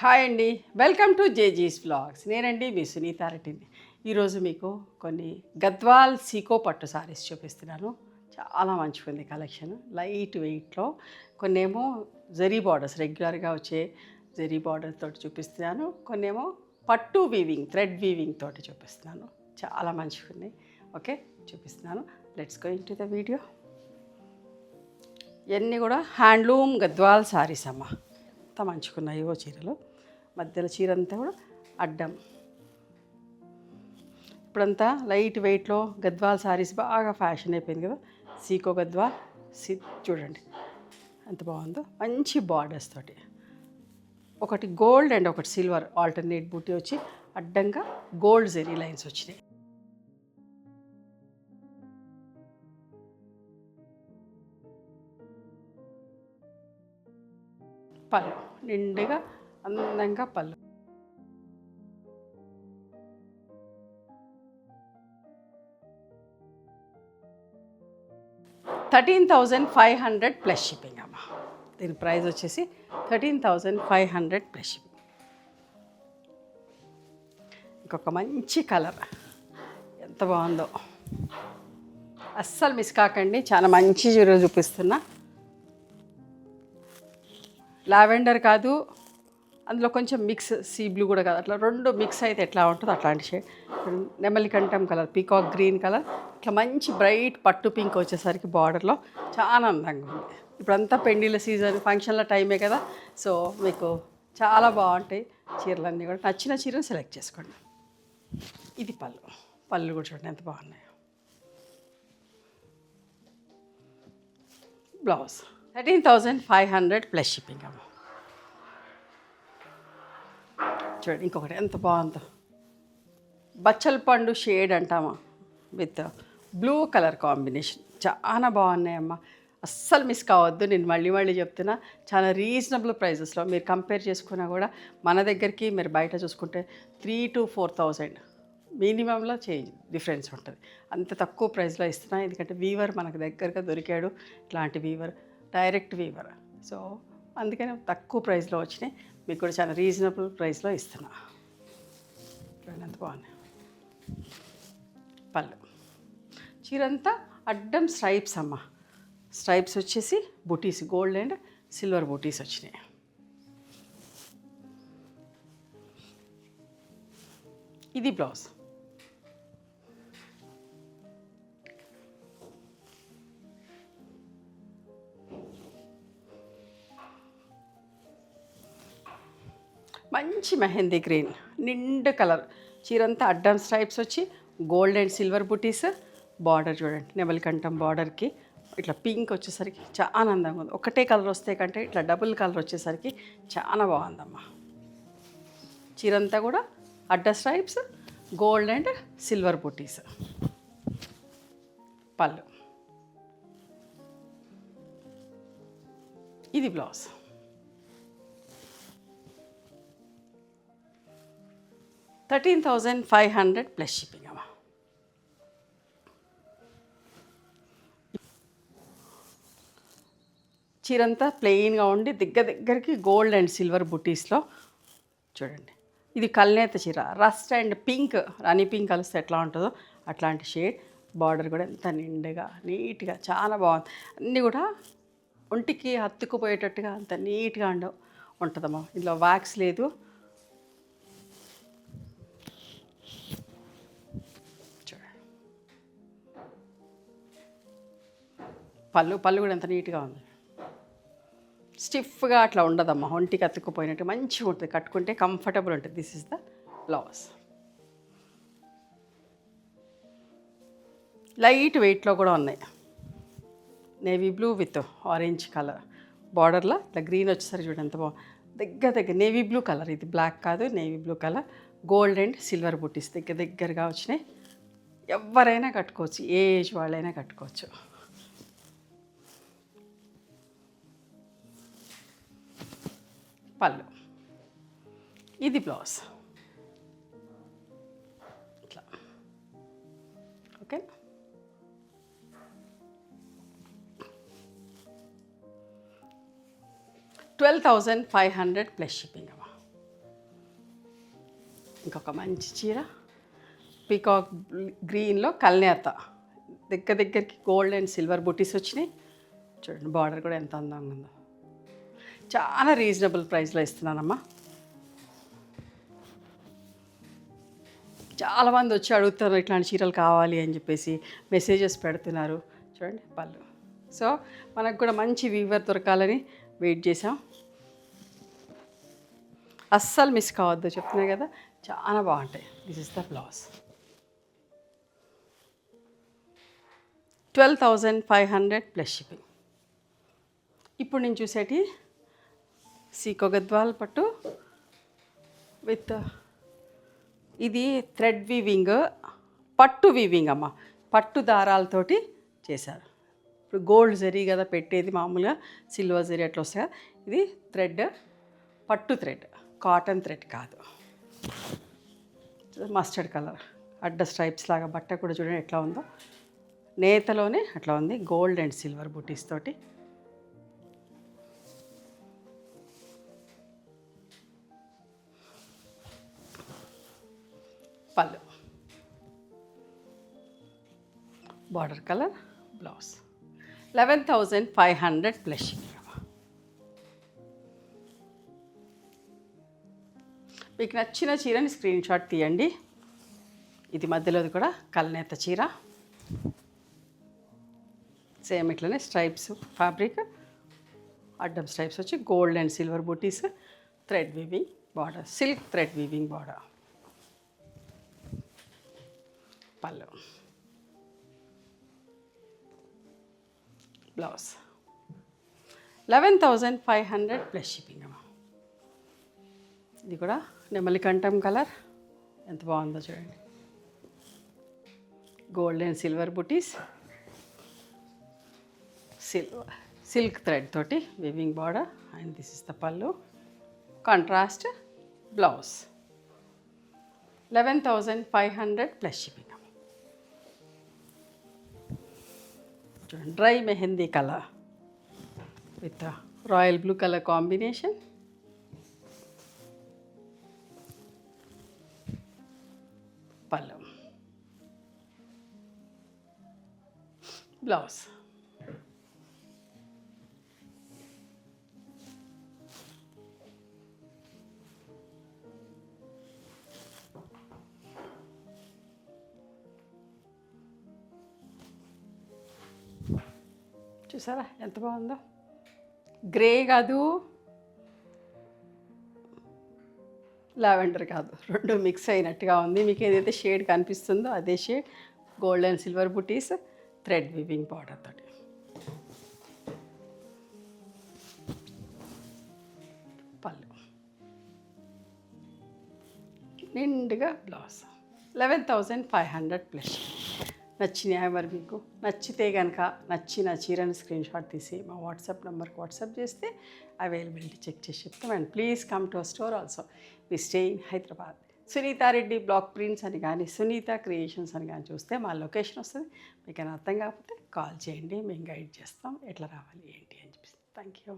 Hi అండి, welcome to జేజీస్ vlogs. నేనండి మీ సునీతారెడ్డిని. ఈరోజు మీకు కొన్ని గద్వాల్ సీకో పట్టు సారీస్ చూపిస్తున్నాను. చాలా మంచిగా ఉంది కలెక్షన్. లైట్ వెయిట్లో కొన్నేమో జరీ బార్డర్స్, రెగ్యులర్గా వచ్చే జరీ బార్డర్ తోటి చూపిస్తున్నాను. కొన్నేమో పట్టు వీవింగ్, థ్రెడ్ వీవింగ్ తోటి చూపిస్తున్నాను. చాలా మంచిగా ఉన్నాయి. ఓకే, చూపిస్తున్నాను. Let's go into the video. ఇవన్నీ కూడా హ్యాండ్లూమ్ గద్వాల్ సారీస్ అమ్మ. అంత మంచుకున్నాయో చీరలు. మధ్యలో చీర అంతా కూడా అడ్డం. ఇప్పుడంతా లైట్ వెయిట్లో గద్వాల్ సారీస్ బాగా ఫ్యాషన్ అయిపోయింది కదా. సీకో గద్వాల్ చూడండి ఎంత బాగుందో. మంచి బార్డర్స్ తోటి, ఒకటి గోల్డ్ అండ్ ఒకటి సిల్వర్ ఆల్టర్నేట్ బూటీ వచ్చి అడ్డంగా గోల్డ్ జెరీ లైన్స్ వచ్చినాయి. పళ్ళు నిండుగా అందంగా పళ్ళు. $13,500 ప్లస్ షిప్పింగ్ అమ్మ. దీని ప్రైస్ వచ్చేసి $13,500 ప్లస్ షిప్పింగ్. ఇంకొక మంచి కలర్ ఎంత బాగుందో, అస్సలు మిస్ కాకండి. చాలా మంచి చీర చూపిస్తున్నా. లావెండర్ కాదు, అందులో కొంచెం మిక్స్ సీ బ్లూ కూడా కాదు, అట్లా రెండు మిక్స్ అయితే ఎట్లా ఉంటుందో అట్లాంటి షేడ్. నెమలికంఠం కలర్, పీకాక్ గ్రీన్ కలర్, ఇట్లా మంచి బ్రైట్ పట్టు పింక్ వచ్చేసరికి బార్డర్లో చాలా అందంగా ఉంది. ఇప్పుడంతా పెండిళ్ళ సీజన్, ఫంక్షన్ల టైమే కదా. సో మీకు చాలా బాగుంటాయి చీరలన్నీ కూడా. నచ్చిన చీరను సెలెక్ట్ చేసుకోండి. ఇది పళ్ళు. పళ్ళు కూడా చూడండి ఎంత బాగున్నాయో. బ్లౌజ్ $13,500 ప్లస్ షిప్పింగ్ అమ్మ. చూడండి ఇంకొకటి ఎంత బాగుందో. బచ్చల పండు షేడ్ అంటామా, విత్ బ్లూ కలర్ కాంబినేషన్. చాలా బాగున్నాయమ్మ, అస్సలు మిస్ కావద్దు. నేను మళ్ళీ మళ్ళీ చెప్తున్నా, చాలా రీజనబుల్ ప్రైజెస్లో మీరు కంపేర్ చేసుకున్నా కూడా మన దగ్గరికి మీరు బయట చూసుకుంటే 3,000 to 4,000 మినిమంలో చేంజ్ డిఫరెన్స్ ఉంటుంది. అంత తక్కువ ప్రైస్లో ఇస్తున్నా, ఎందుకంటే వీవర్ మనకు దగ్గరగా దొరికాడు. ఇట్లాంటి వీవర్, డైరెక్ట్ వీవర్. సో అందుకని తక్కువ ప్రైస్లో వచ్చినాయి. మీకు కూడా చాలా రీజనబుల్ ప్రైస్లో ఇస్తున్నా. చూడండి ఎంత బాగున్నాయి. పళ్ళు చీరంతా అడ్డం స్ట్రైప్స్ అమ్మ. స్ట్రైప్స్ వచ్చేసి బూటీస్, గోల్డ్ అండ్ సిల్వర్ బూటీస్ వచ్చినాయి. ఇది బ్లౌజ్. మంచి మెహందీ గ్రీన్ నిండు కలర్. చీరంతా అడ్డం స్ట్రైప్స్ వచ్చి gold and silver buttis. Border చూడండి, నెమలికంఠం బార్డర్కి ఇట్లా పింక్ వచ్చేసరికి చాలా అందంగా ఉంది. ఒకటే కలర్ వస్తే కంటే ఇట్లా డబుల్ కలర్ వచ్చేసరికి చాలా బాగుందమ్మా. చీరంతా కూడా అడ్డ స్ట్రైప్స్, గోల్డ్ అండ్ సిల్వర్ బుటీస్. పళ్ళు. ఇది బ్లౌజ్. $13,500 ప్లస్ షిప్పింగ్ అమ్మా. చీరంతా ప్లెయిన్గా ఉండి దగ్గరికి గోల్డ్ అండ్ సిల్వర్ బుటీస్లో చూడండి. ఇది కల్నేత చీర, rust and pink, Rani pink కలిస్తే ఎట్లా ఉంటుందో అట్లాంటి షేడ్. బార్డర్ కూడా ఎంత నిండుగా నీట్గా చాలా బాగుంది. అన్నీ కూడా ఒంటికి హత్తుకుపోయేటట్టుగా అంత నీట్గా ఉంటుందమ్మా. ఇందులో వ్యాక్స్ లేదు. పళ్ళు కూడా ఎంత నీట్గా ఉంది. స్టిఫ్గా అట్లా ఉండదమ్మా, ఒంటికి అతుక్కుపోయినట్టు మంచిగా ఉంటుంది. కట్టుకుంటే కంఫర్టబుల్ ఉంటుంది. This is the blouse. Light వెయిట్లో కూడా ఉన్నాయి. Navy blue with orange colour బార్డర్లో ఇట్లా గ్రీన్ వచ్చేసరికి చూడండి ఎంత బాగుంది. దగ్గర నేవీ బ్లూ కలర్, ఇది బ్లాక్ కాదు, navy blue colour. Gold and silver బుట్టీస్ దగ్గరగా వచ్చినాయి. ఎవరైనా కట్టుకోవచ్చు, ఏ ఏజ్ వాళ్ళైనా కట్టుకోవచ్చు. పళ్ళు. ఇది బ్లౌజ్. ఇట్లా ఓకే. $12,500 ప్లస్ షిప్పింగ్ అమ్మా. ఇంకొక మంచి చీర పీకాక్ గ్రీన్లో కల్నేత దగ్గరికి గోల్డ్ అండ్ సిల్వర్ బుటీస్ వచ్చినాయి. చూడండి బార్డర్ కూడా ఎంత అందంగా ఉందో. చాలా రీజనబుల్ ప్రైస్లో ఇస్తున్నానమ్మా. చాలామంది వచ్చి అడుగుతారు ఇట్లాంటి చీరలు కావాలి అని చెప్పేసి మెసేజెస్ పెడుతున్నారు. చూడండి పళ్ళు. సో మనకు కూడా మంచి వీవర్ దొరకాలని వెయిట్ చేసాం. అస్సలు మిస్ కావద్దు, చెప్తున్నాయి కదా, చాలా బాగుంటాయి. This is the blouse. 12,500 plus shipping. ఇప్పుడు నేను చూసేటి సీకో గద్వాల్ పట్టు విత్ ఇది థ్రెడ్ వీవింగ్, పట్టు వీవింగ్ అమ్మ, పట్టు దారాలతోటి చేశారు. ఇప్పుడు గోల్డ్ జరీ కదా పెట్టేది, మామూలుగా సిల్వర్ జరీ అట్లా వస్తాయి. ఇది థ్రెడ్, పట్టు థ్రెడ్, కాటన్ థ్రెడ్ కాదు. మస్టర్డ్ కలర్ అడ్డ స్ట్రైప్స్ లాగా బట్ట కూడా చూడండి ఎట్లా ఉందో. నేతలోనే అట్లా ఉంది, గోల్డ్ అండ్ సిల్వర్ బుటీస్ తోటి. పళ్ళు, బార్డర్ కలర్, బ్లౌజ్. 11,500 ప్లస్. మీకు నచ్చిన చీరని స్క్రీన్ షాట్ తీయండి. ఇది మధ్యలోది కూడా కల్నేత చీర, సేమ్ ఇట్లనే స్ట్రైప్స్ ఫ్యాబ్రిక్, అడ్డం స్ట్రైప్స్ వచ్చి గోల్డ్ అండ్ సిల్వర్ బూటీస్, thread weaving border, silk thread weaving border. పళ్ళు, బ్లౌజ్. 11,500 ప్లస్ షిప్పింగ్ అమ్మా. ఇది కూడా నెమలి కంఠం కలర్, ఎంత బాగుందో చూడండి. గోల్డ్ అండ్ సిల్వర్ బుటీస్, సిల్క్ థ్రెడ్ తోటి weaving border. And this is the పళ్ళు, కాంట్రాస్ట్ బ్లౌజ్. 11,500 plus shipping. చూడండి dry mehndi colour with royal blue colour combination. పళ్ళు, బ్లౌజ్. చూసారా ఎంత బాగుందో. గ్రే కాదు, లావెండర్ కాదు, రెండు మిక్స్ అయినట్టుగా ఉంది. మీకు ఏదైతే షేడ్ కనిపిస్తుందో అదే shade, gold and silver buttis, thread weaving border తోటి. పళ్ళు, నిండుగా బ్లౌజ్. 11,500 ప్లస్. నచ్చినాయి మరి మీకు? నచ్చితే కనుక నచ్చిన చీరని స్క్రీన్ షాట్ తీసి మా వాట్సాప్ నెంబర్కి వాట్సాప్ చేస్తే అవైలబిలిటీ చెక్ చేసి చెప్తాం. And please come to our store also. We stay in Hyderabad. Sunitha Reddy black prints అని కానీ సునీత క్రియేషన్స్ అని కానీ చూస్తే మా లొకేషన్ వస్తుంది. మీకు అర్థం కాకపోతే కాల్ చేయండి, మేము గైడ్ చేస్తాం ఎట్లా రావాలి ఏంటి అని చెప్పి. Thank you.